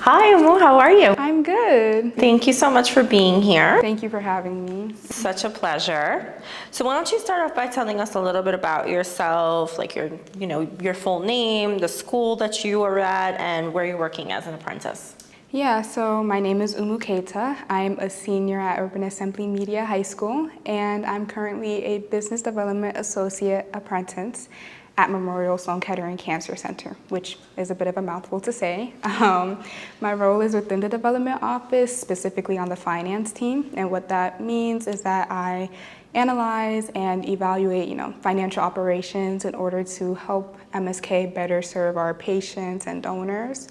Hi, Oumou, how are you? I'm good. Thank you so much for being here. Thank you for having me. Such a pleasure. So why don't you start off by telling us a little bit about yourself, like your full name, the school that you are at, and where you're working as an apprentice. Yeah, so my name is Oumou. I'm a senior at Urban Assembly Media High School, and I'm currently a Business Development Associate Apprentice at Memorial Sloan Kettering Cancer Center, which is a bit of a mouthful to say. My role is within the development office, specifically on the finance team, and what that means is that I analyze and evaluate, financial operations in order to help MSK better serve our patients and donors.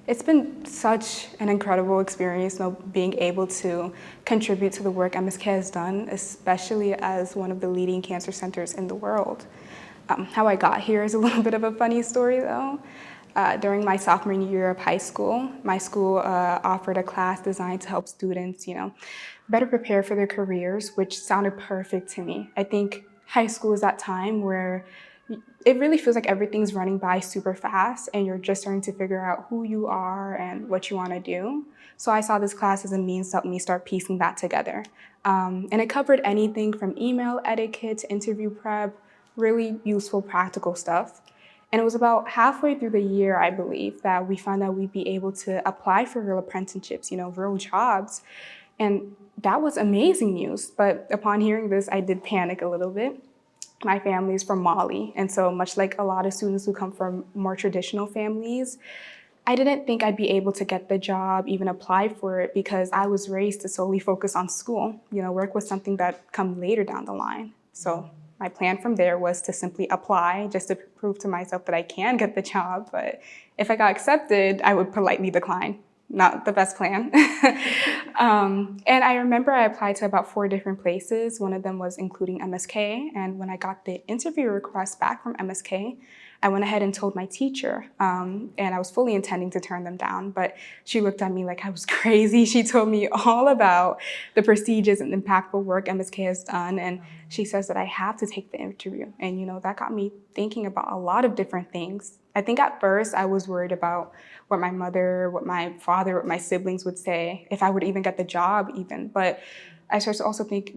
It's been such an incredible experience, being able to contribute to the work MSK has done, especially as one of the leading cancer centers in the world. How I got here is a little bit of a funny story, though. During my sophomore year of high school, my school offered a class designed to help students, better prepare for their careers, which sounded perfect to me. I think high school is that time where it really feels like everything's running by super fast and you're just starting to figure out who you are and what you want to do. So I saw this class as a means to help me start piecing that together. And it covered anything from email etiquette to interview prep, really useful practical stuff. And it was about halfway through the year, I believe, that we found out we'd be able to apply for real apprenticeships, real jobs. And that was amazing news. But upon hearing this, I did panic a little bit. My family is from Mali, and so much like a lot of students who come from more traditional families, I didn't think I'd be able to get the job, even apply for it, because I was raised to solely focus on school. Work was something that come later down the line. So my plan from there was to simply apply just to prove to myself that I can get the job, but if I got accepted, I would politely decline. Not the best plan. And I remember I applied to about 4 different places. One of them was including MSK. And when I got the interview request back from MSK, I went ahead and told my teacher. And I was fully intending to turn them down, but she looked at me like I was crazy. She told me all about the prestigious and impactful work MSK has done. And she says that I have to take the interview. And, that got me thinking about a lot of different things. I think at first I was worried about what my mother, what my father, what my siblings would say, if I would even get the job even. But I started to also think,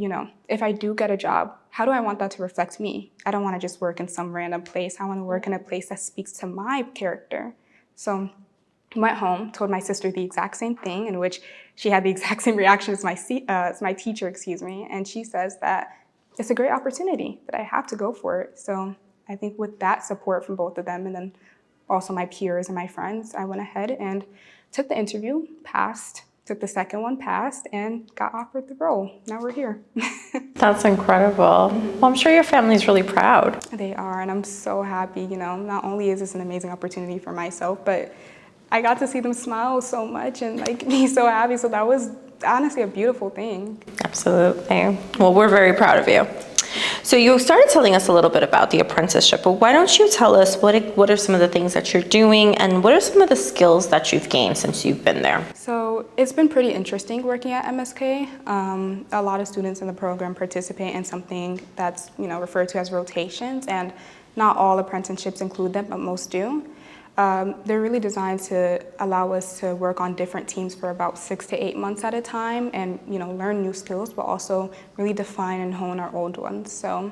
if I do get a job, how do I want that to reflect me? I don't want to just work in some random place. I want to work in a place that speaks to my character. So I went home, told my sister the exact same thing, in which she had the exact same reaction as my teacher, and she says that it's a great opportunity, that I have to go for it. So I think with that support from both of them, and then also my peers and my friends, I went ahead and took the interview, passed, took the second one, passed, and got offered the role. Now we're here. That's incredible. Well, I'm sure your family's really proud. They are, and I'm so happy. Not only is this an amazing opportunity for myself, but I got to see them smile so much and be so happy. So that was honestly a beautiful thing. Absolutely. Well, we're very proud of you. So you started telling us a little bit about the apprenticeship, but why don't you tell us what are some of the things that you're doing and what are some of the skills that you've gained since you've been there? So it's been pretty interesting working at MSK. A lot of students in the program participate in something that's referred to as rotations, and not all apprenticeships include them, but most do. They're really designed to allow us to work on different teams for about 6 to 8 months at a time and learn new skills, but also really define and hone our old ones. So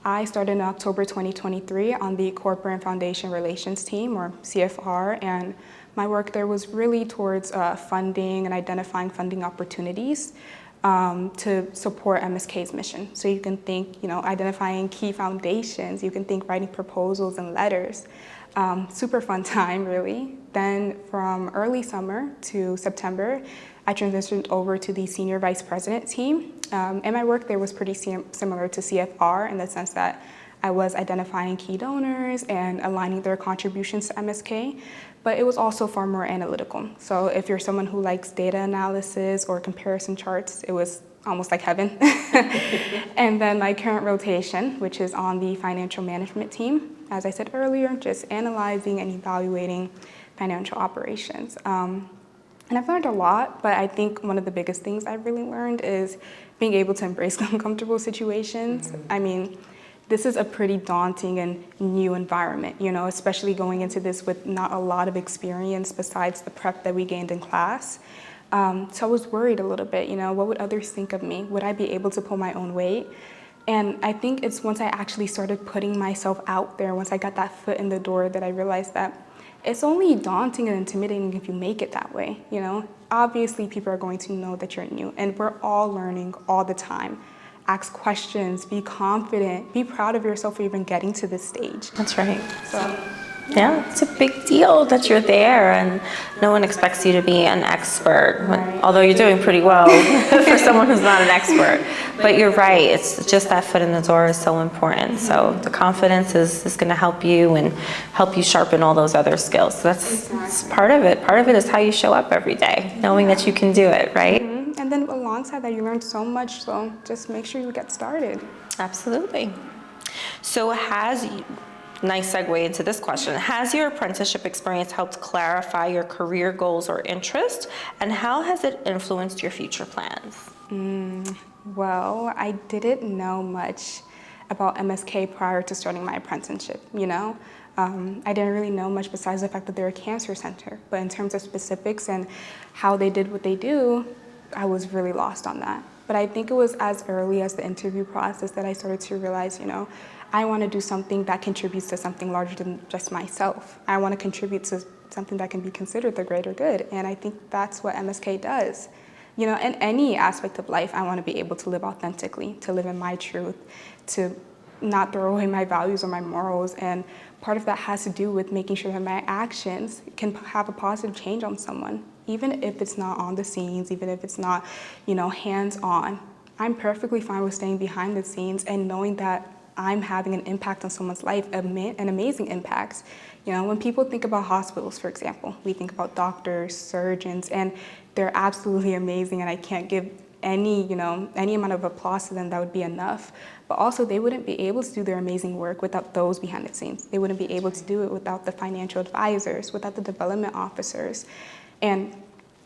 I started in October 2023 on the Corporate and Foundation Relations team, or CFR, and my work there was really towards funding and identifying funding opportunities to support MSK's mission. So you can think, identifying key foundations, you can think writing proposals and letters. Super fun time, really. Then from early summer to September, I transitioned over to the Senior Vice President team. And my work there was pretty similar to CFR in the sense that I was identifying key donors and aligning their contributions to MSK, but it was also far more analytical. So if you're someone who likes data analysis or comparison charts, it was almost like heaven. And then my current rotation, which is on the financial management team, as I said earlier, just analyzing and evaluating financial operations. And I've learned a lot, but I think one of the biggest things I've really learned is being able to embrace uncomfortable situations. I mean, this is a pretty daunting and new environment, you know, especially going into this with not a lot of experience besides the prep that we gained in class. So I was worried a little bit, you know, what would others think of me? Would I be able to pull my own weight? And I think it's once I actually started putting myself out there, once I got that foot in the door, that I realized that it's only daunting and intimidating if you make it that way, you know? Obviously, people are going to know that you're new, and we're all learning all the time. Ask questions, be confident, be proud of yourself for even getting to this stage. That's right. So, Yeah, it's a big deal that you're there, and no one expects you to be an expert, although you're doing pretty well for someone who's not an expert. But you're right, it's just that foot in the door is so important. So the confidence is going to help you and help you sharpen all those other skills. So that's part of it. Part of it is how you show up every day, knowing that you can do it, right? and then alongside that, you learn so much, so just make sure you get started. Absolutely. So nice segue into this question. Has your apprenticeship experience helped clarify your career goals or interests, and how has it influenced your future plans? Well, I didn't know much about MSK prior to starting my apprenticeship, you know? I didn't really know much besides the fact that they're a cancer center, but in terms of specifics and how they did what they do, I was really lost on that. But I think it was as early as the interview process that I started to realize, you know, I want to do something that contributes to something larger than just myself. I want to contribute to something that can be considered the greater good. And I think that's what MSK does. You know, in any aspect of life, I want to be able to live authentically, to live in my truth, to not throw away my values or my morals. And part of that has to do with making sure that my actions can have a positive change on someone, even if it's not on the scenes, even if it's not, you know, hands-on. I'm perfectly fine with staying behind the scenes and knowing that I'm having an impact on someone's life, an amazing impact. You know, when people think about hospitals, for example, we think about doctors, surgeons, and they're absolutely amazing, and I can't give any amount of applause to them that would be enough. But also, they wouldn't be able to do their amazing work without those behind the scenes. They wouldn't be able to do it without the financial advisors, without the development officers. And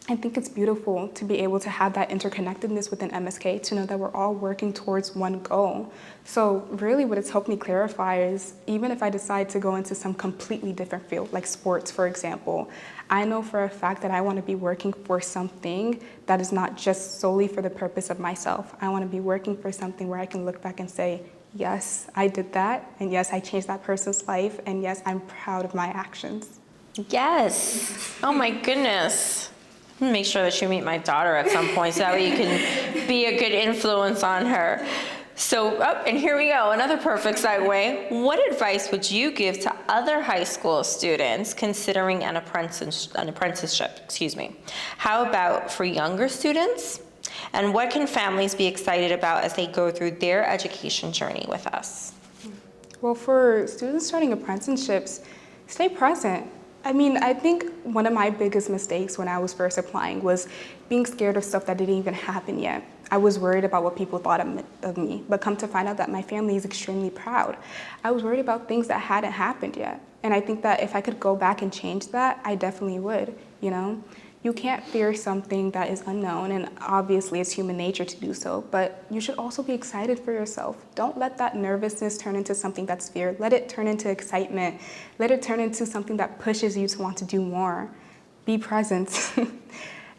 I think it's beautiful to be able to have that interconnectedness within MSK, to know that we're all working towards one goal. So really what it's helped me clarify is, even if I decide to go into some completely different field, like sports, for example, I know for a fact that I want to be working for something that is not just solely for the purpose of myself. I want to be working for something where I can look back and say, yes, I did that, and yes, I changed that person's life, and yes, I'm proud of my actions. Yes. Oh my goodness. Make sure that you meet my daughter at some point so that way you can be a good influence on her. So, and here we go, another perfect segue. What advice would you give to other high school students considering an apprenticeship? How about for younger students? And what can families be excited about as they go through their education journey with us? Well, for students starting apprenticeships, stay present. I mean, I think one of my biggest mistakes when I was first applying was being scared of stuff that didn't even happen yet. I was worried about what people thought of me, but come to find out that my family is extremely proud. I was worried about things that hadn't happened yet. And I think that if I could go back and change that, I definitely would, you know? You can't fear something that is unknown, and obviously it's human nature to do so, but you should also be excited for yourself. Don't let that nervousness turn into something that's fear. Let it turn into excitement. Let it turn into something that pushes you to want to do more. Be present.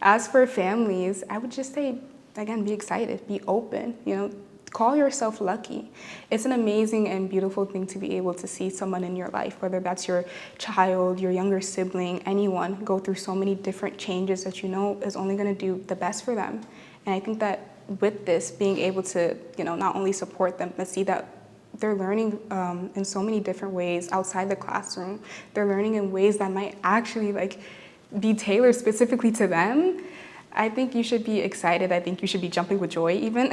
As for families, I would just say, again, be excited, be open, you know, call yourself lucky. It's an amazing and beautiful thing to be able to see someone in your life, whether that's your child, your younger sibling, anyone, go through so many different changes that you know is only going to do the best for them. And I think that with this, being able to, you know, not only support them, but see that they're learning in so many different ways outside the classroom. They're learning in ways that might actually be tailored specifically to them. I think you should be excited. I think you should be jumping with joy even.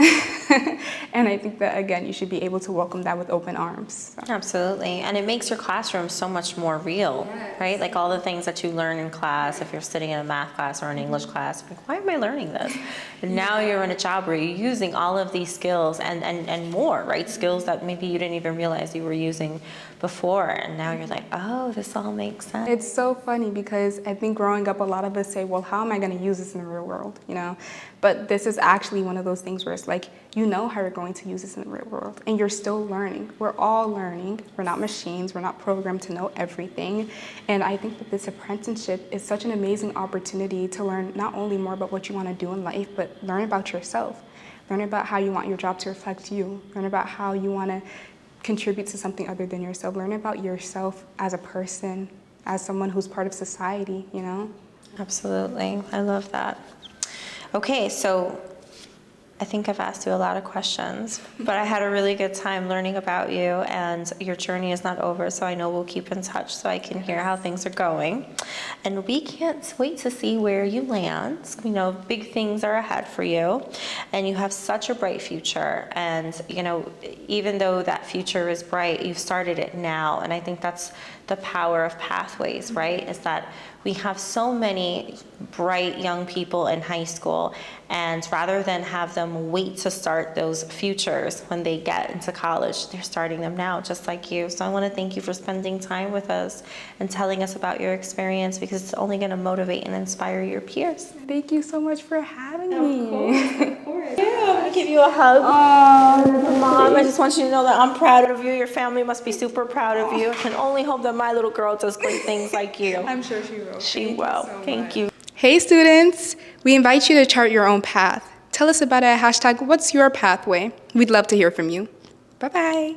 And I think that, again, you should be able to welcome that with open arms. So. Absolutely. And it makes your classroom so much more real, right? Like all the things that you learn in class, if you're sitting in a math class or an English class, like, why am I learning this? And now you're in a job where you're using all of these skills and more, right? Skills that maybe you didn't even realize you were using before. And now you're like, oh, this all makes sense. It's so funny because I think growing up, a lot of us say, well, how am I going to use this in the real world? world, you know? But this is actually one of those things where it's like, you know how you're going to use this in the real world, and you're still learning. We're all learning. We're not machines. We're not programmed to know everything. And I think that this apprenticeship is such an amazing opportunity to learn not only more about what you want to do in life, but learn about yourself. Learn about how you want your job to reflect you. Learn about how you want to contribute to something other than yourself. Learn about yourself as a person, as someone who's part of society, you know? Absolutely. I love that. Okay, so I think I've asked you a lot of questions, but I had a really good time learning about you, and your journey is not over, so I know we'll keep in touch so I can hear how things are going. And we can't wait to see where you land. We know big things are ahead for you, and you have such a bright future. And, you know, even though that future is bright, you've started it now, and I think that's the power of Pathways, right? Is that we have so many bright young people in high school, and rather than have them wait to start those futures when they get into college, they're starting them now, just like you. So I want to thank you for spending time with us and telling us about your experience, because it's only going to motivate and inspire your peers. Thank you so much for having me. Of course. Yeah, I'm going to give you a hug. Mom, I just want you to know that I'm proud of you. Your family must be super proud of you. I can only hope that my little girl does great things like you. I'm sure she will. She will. Thank you. Hey students, we invite you to chart your own path. Tell us about it at #What'sYourPathway. We'd love to hear from you. Bye-bye.